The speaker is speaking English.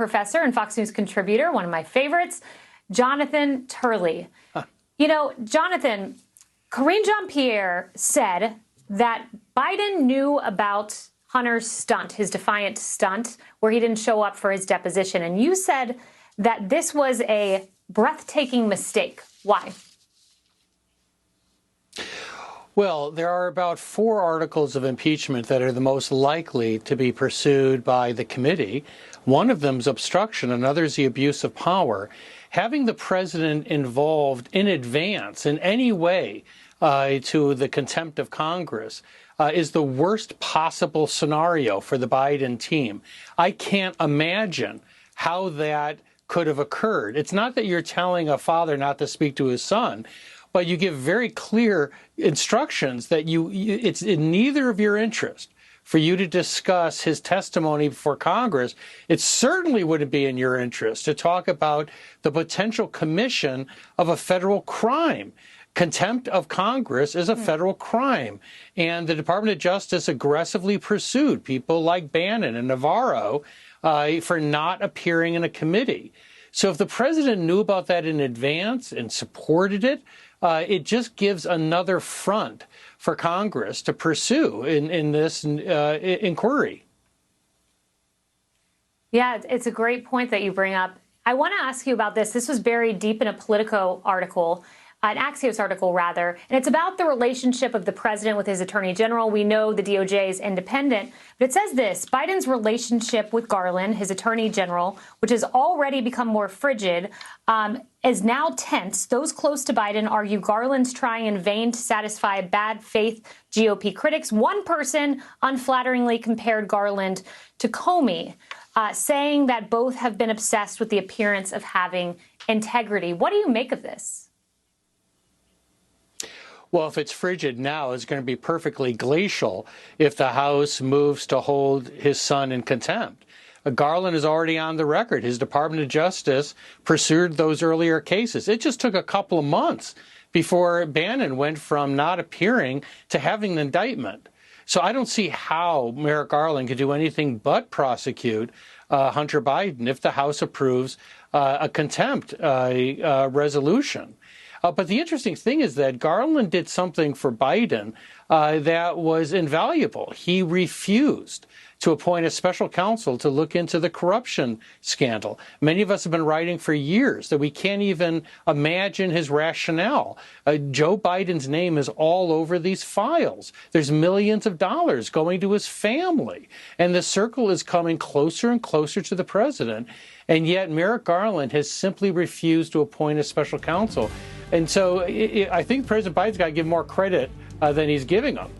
professor and Fox News contributor, one of my favorites, Jonathan Turley. You know, Jonathan, Karine Jean-Pierre said that Biden knew about Hunter's stunt, his defiant stunt, where he didn't show up for his deposition. And you said that this was a breathtaking mistake. Why? Well, there are about 4 articles of impeachment that are the most likely to be pursued by the committee. One of them is obstruction, another is the abuse of power. Having the president involved in advance in any way to the contempt of Congress is the worst possible scenario for the Biden team. I can't imagine how that could have occurred. It's not that you're telling a father not to speak to his son, but you give very clear instructions that it's in neither of your interest for you to discuss his testimony before Congress. It certainly wouldn't be in your interest to talk about the potential commission of a federal crime. Contempt of Congress is a federal crime, and the Department of Justice aggressively pursued people like Bannon and Navarro for not appearing in a committee. So if the president knew about that in advance and supported it, it just gives another front for Congress to pursue in this inquiry. Yeah, it's a great point that you bring up. I want to ask you about this. This was buried deep in a Politico article, an Axios article, rather, and it's about the relationship of the president with his attorney general. We know the DOJ is independent, but it says this: Biden's relationship with Garland, his attorney general, which has already become more frigid, is now tense. Those close to Biden argue Garland's trying in vain to satisfy bad faith GOP critics. One person unflatteringly compared Garland to Comey, saying that both have been obsessed with the appearance of having integrity. What do you make of this? Well, if it's frigid now, it's going to be perfectly glacial if the House moves to hold his son in contempt. Garland is already on the record. His Department of Justice pursued those earlier cases. It just took a couple of months before Bannon went from not appearing to having an indictment. So I don't see how Merrick Garland could do anything but prosecute Hunter Biden if the House approves a contempt resolution. But the interesting thing is that Garland did something for Biden that was invaluable. He refused to appoint a special counsel to look into the corruption scandal. Many of us have been writing for years that we can't even imagine his rationale. Joe Biden's name is all over these files. There's millions of dollars going to his family. And the circle is coming closer and closer to the president. And yet Merrick Garland has simply refused to appoint a special counsel. And so I think President Biden's got to give more credit than he's giving him.